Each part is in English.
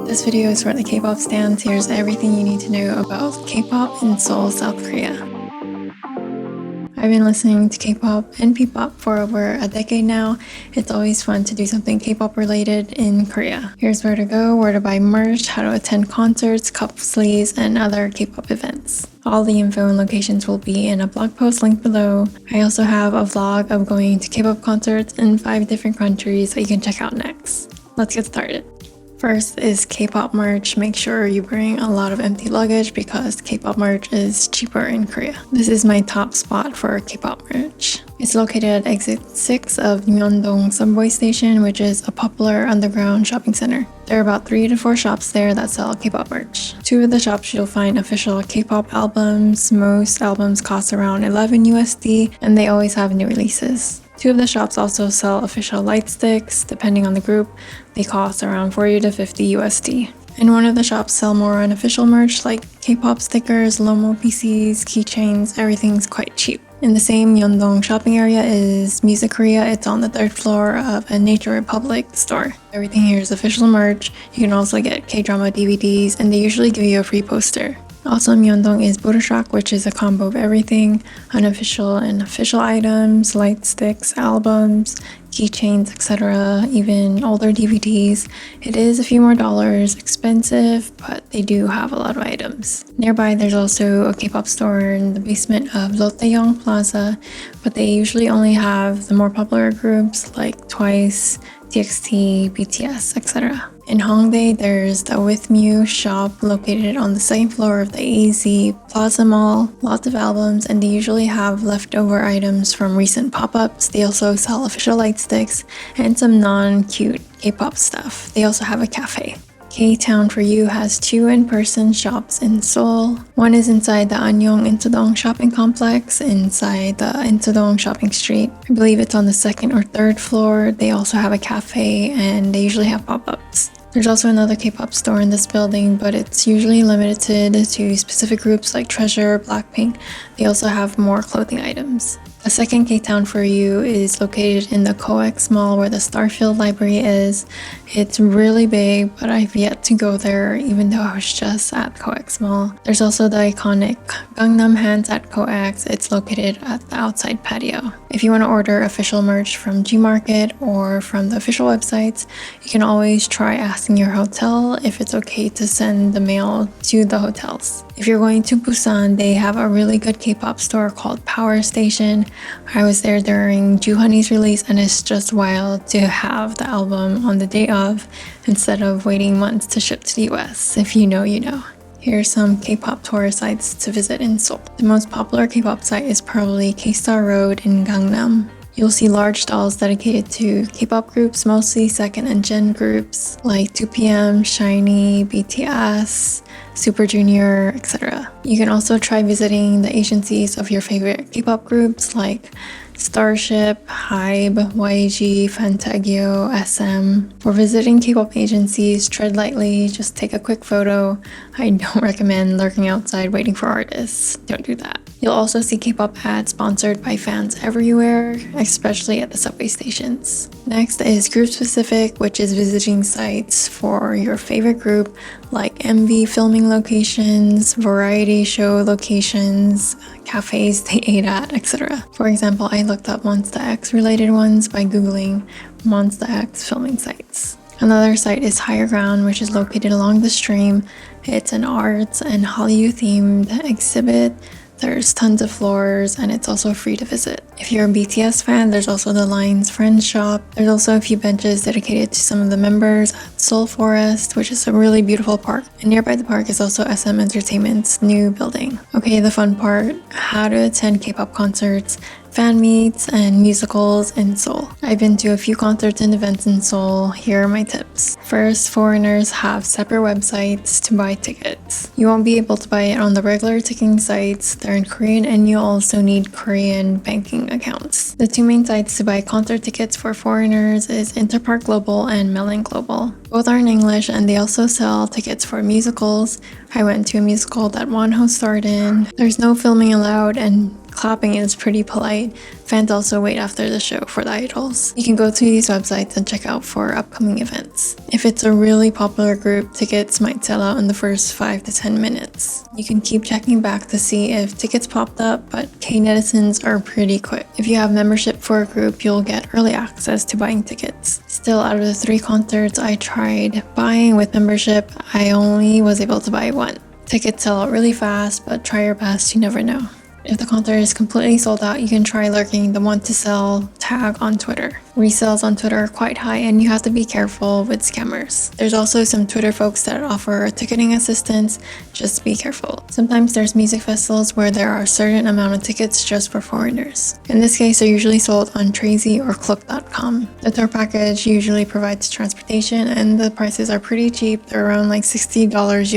This video is for the K-pop stans. Here's everything you need to know about K-pop in Seoul, South Korea. I've been listening to K-pop and P-pop for over a decade now. It's always fun to do something K-pop related in Korea. Here's where to go, where to buy merch, how to attend concerts, Cupsleeves, and other K-pop events. All the info and locations will be in a blog post linked below. I also have a vlog of going to K-pop concerts in 5 different countries that you can check out next. Let's get started. First is K-pop merch. Make sure you bring a lot of empty luggage because K-pop merch is cheaper in Korea. This is my top spot for K-pop merch. It's located at exit 6 of Myeongdong subway station, which is a popular underground shopping center. There are about 3 to 4 shops there that sell K-pop merch. 2 of the shops you'll find official K-pop albums. Most albums cost around 11 USD and they always have new releases. 2 of the shops also sell official light sticks. Depending on the group, they cost around 40 to 50 USD. And 1 of the shops sell more unofficial merch like K-pop stickers, Lomo PCs, keychains. Everything's quite cheap. In the same Myeongdong shopping area is Music Korea. It's on the 3rd floor of a Nature Republic store. Everything here is official merch. You can also get K-drama DVDs and they usually give you a free poster. Also in Myeongdong is Budoshak, which is a combo of everything, unofficial and official items, light sticks, albums, keychains, etc., even older DVDs. It is a few more dollars, expensive, but they do have a lot of items. Nearby there's also a K-pop store in the basement of Lotte Plaza, but they usually only have the more popular groups like Twice, TXT, BTS, etc. In Hongdae, there's the With Mew shop located on the 2nd floor of the AZ Plaza Mall. Lots of albums, and they usually have leftover items from recent pop-ups. They also sell official light sticks and some non-cute K-pop stuff. They also have a cafe. K-Town for You has 2 in-person shops in Seoul. One is inside the Annyeong Intodong shopping complex, inside the Intodong shopping street. I believe it's on the 2nd or 3rd floor. They also have a cafe and they usually have pop-ups. There's also another K-pop store in this building, but it's usually limited to specific groups like Treasure, Blackpink. They also have more clothing items. The second K-Town for You is located in the COEX Mall where the Starfield Library is. It's really big, but I've yet to go there even though I was just at COEX Mall. There's also the iconic Gangnam Hands at COEX. It's located at the outside patio. If you want to order official merch from Gmarket or from the official websites, you can always try asking your hotel if it's okay to send the mail to the hotels. If you're going to Busan, they have a really good K-pop store called Power Station. I was there during Joohoney's release and it's just wild to have the album on the day of instead of waiting months to ship to the US. If you know, you know. Here are some K-pop tour sites to visit in Seoul. The most popular K-pop site is probably K-Star Road in Gangnam. You'll see large stalls dedicated to K-pop groups, mostly second and gen groups like 2PM, SHINee, BTS, Super Junior, etc. You can also try visiting the agencies of your favorite K-pop groups like Starship, HYBE, YG, Fantagio, SM. For visiting K-pop agencies, tread lightly, just take a quick photo. I don't recommend lurking outside waiting for artists. Don't do that. You'll also see K-pop ads sponsored by fans everywhere, especially at the subway stations. Next is Group Specific, which is visiting sites for your favorite group like MV filming locations, variety show locations, cafes they ate at, etc. For example, I looked up Monsta X related ones by googling Monsta X filming sites. Another site is Higher Ground, which is located along the stream. It's an arts and Hallyu themed exhibit. There's tons of floors and it's also free to visit. If you're a BTS fan, there's also the Line's Friends shop. There's also a few benches dedicated to some of the members at Seoul Forest, which is a really beautiful park. And nearby the park is also SM Entertainment's new building. Okay, the fun part, how to attend K-pop concerts, fan meets, and musicals in Seoul. I've been to a few concerts and events in Seoul. Here are my tips. First, foreigners have separate websites to buy tickets. You won't be able to buy it on the regular ticketing sites. They're in Korean and you'll also need Korean banking accounts. The 2 main sites to buy concert tickets for foreigners is Interpark Global and Melon Global. Both are in English and they also sell tickets for musicals. I went to a musical that Wonho starred in. There's no filming allowed and clapping is pretty polite. Fans also wait after the show for the idols. You can go to these websites and check out for upcoming events. If it's a really popular group, tickets might sell out in the first 5 to 10 minutes. You can keep checking back to see if tickets popped up, but K-netizens are pretty quick. If you have membership for a group, you'll get early access to buying tickets. Still, out of the 3 concerts I tried buying with membership, I only was able to buy 1. Tickets sell out really fast, but try your best, you never know. If the concert is completely sold out, you can try lurking the want to sell tag on Twitter. Resales on Twitter are quite high and you have to be careful with scammers. There's also some Twitter folks that offer ticketing assistance, just be careful. Sometimes there's music festivals where there are a certain amount of tickets just for foreigners. In this case, they're usually sold on Trazy or Klook.com. The tour package usually provides transportation and the prices are pretty cheap. They're around like $60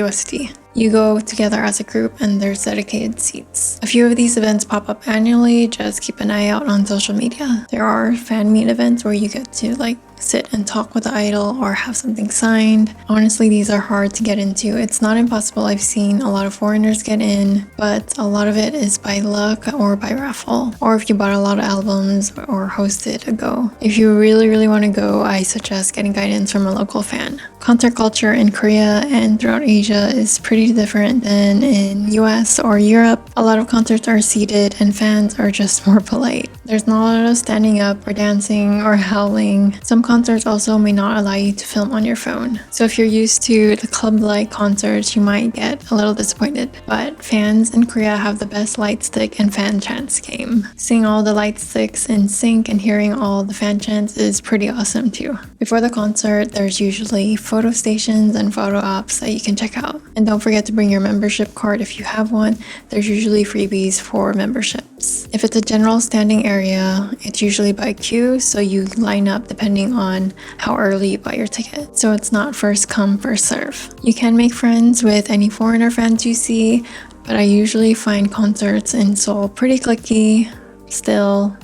USD. You go together as a group and there's dedicated seats. A few of these events pop up annually, just keep an eye out on social media. There are fan meet events where you get to sit and talk with the idol or have something signed. Honestly, these are hard to get into. It's not impossible. I've seen a lot of foreigners get in, but a lot of it is by luck or by raffle, or if you bought a lot of albums or hosted a go. If you really want to go, I suggest getting guidance from a local fan. Concert culture in Korea and throughout Asia is pretty different than in US or Europe. A lot of concerts are seated and fans are just more polite. There's not a lot of standing up or dancing or howling. Some concerts also may not allow you to film on your phone. So if you're used to the club-like concerts, you might get a little disappointed. But fans in Korea have the best light stick and fan chants game. Seeing all the light sticks in sync and hearing all the fan chants is pretty awesome too. Before the concert, there's usually photo stations and photo ops that you can check out. And don't forget to bring your membership card if you have one. There's usually freebies for memberships. If it's a general standing area, it's usually by queue, so you line up depending on how early you buy your ticket. So it's not first come, first serve. You can make friends with any foreigner fans you see, but I usually find concerts in Seoul pretty cliquey. Still,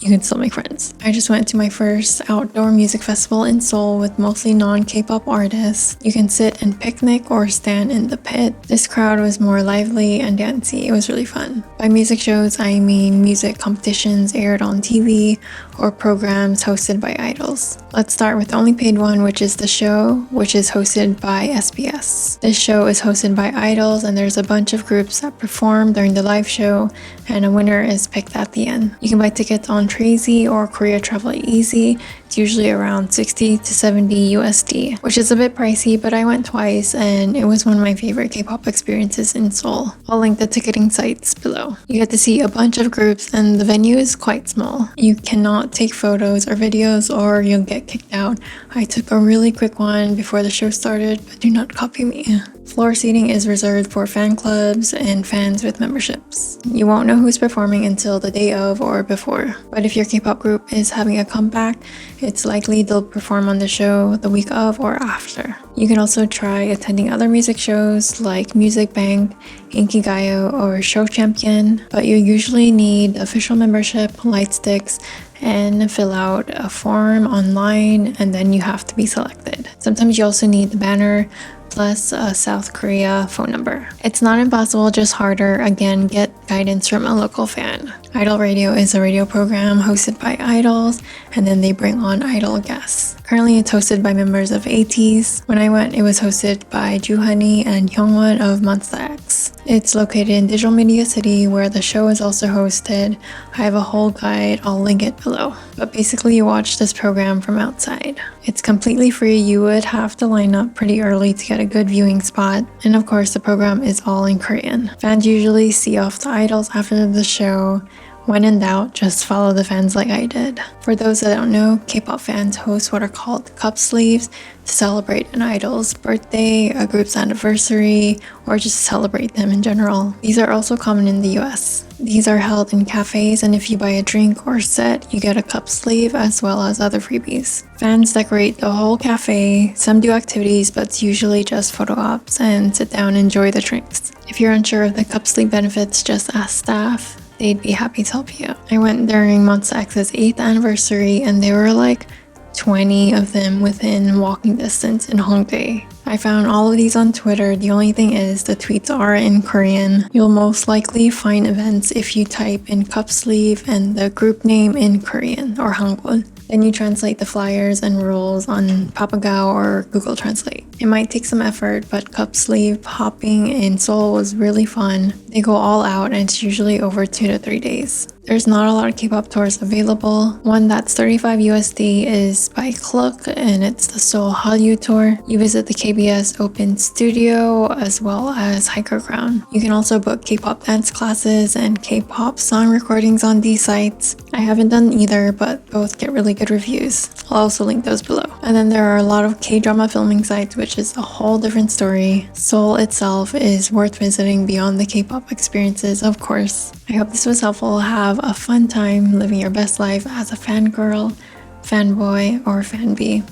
you can still make friends. I just went to my first outdoor music festival in Seoul with mostly non-K-pop artists. You can sit and picnic or stand in the pit. This crowd was more lively and dancey. It was really fun. By music shows, I mean music competitions aired on TV or programs hosted by idols. Let's start with the only paid one, which is The Show, which is hosted by SBS. This show is hosted by idols and there's a bunch of groups that perform during the live show and a winner is picked at the end. You can buy tickets on Trazy or Korea Travel Easy. It's usually around 60 to 70 USD, which is a bit pricey, but I went twice and it was one of my favorite K-pop experiences in Seoul. I'll link the ticketing sites below. You get to see a bunch of groups and the venue is quite small. You cannot take photos or videos or you'll get kicked out. I took a really quick one before the show started, but do not copy me. Floor seating is reserved for fan clubs and fans with memberships. You won't know who's performing until the day of or before, but if your K-pop group is having a comeback, it's likely they'll perform on the show the week of or after. You can also try attending other music shows like Music Bank, Inkigayo, or Show Champion, but you usually need official membership, light sticks, and fill out a form online, and then you have to be selected. Sometimes you also need the banner plus a South Korea phone number. It's not impossible, just harder. Again, get guidance from a local fan. Idol Radio is a radio program hosted by idols, and then they bring on idol guests. Currently, it's hosted by members of ATEEZ. When I went, it was hosted by Joohoney and Hyungwon of Monsta X. It's located in Digital Media City, where the show is also hosted. I have a whole guide, I'll link it below. But basically, you watch this program from outside. It's completely free. You would have to line up pretty early to get a good viewing spot. And of course, the program is all in Korean. Fans usually see off the idols after the show. When in doubt, just follow the fans like I did. For those that don't know, K-pop fans host what are called Cupsleeves to celebrate an idol's birthday, a group's anniversary, or just celebrate them in general. These are also common in the US. These are held in cafes, and if you buy a drink or set, you get a cup sleeve as well as other freebies. Fans decorate the whole cafe. Some do activities, but it's usually just photo ops and sit down and enjoy the drinks. If you're unsure of the cup sleeve benefits, just ask staff. They'd be happy to help you out. I went during Monsta X's 8th anniversary and they were like 20 of them within walking distance in Hongdae. I found all of these on Twitter. The only thing is the tweets are in Korean. You'll most likely find events if you type in Cupsleeve and the group name in Korean or Hangul. Then you translate the flyers and rules on Papagao or Google Translate. It might take some effort, but Cupsleeve hopping in Seoul was really fun. They go all out and it's usually over 2 to 3 days. There's not a lot of K-pop tours available. One that's 35 USD is by Cluck and it's the Seoul Hallyu tour. You visit the KBS Open Studio as well as Hiker Ground. You can also book K-pop dance classes and K-pop song recordings on these sites. I haven't done either, but both get really good reviews. I'll also link those below. And then there are a lot of K-drama filming sites, which is a whole different story. Seoul itself is worth visiting beyond the K-pop experiences, of course. I hope this was helpful. Have a fun time living your best life as a fangirl, fanboy, or fanbee.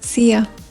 See ya!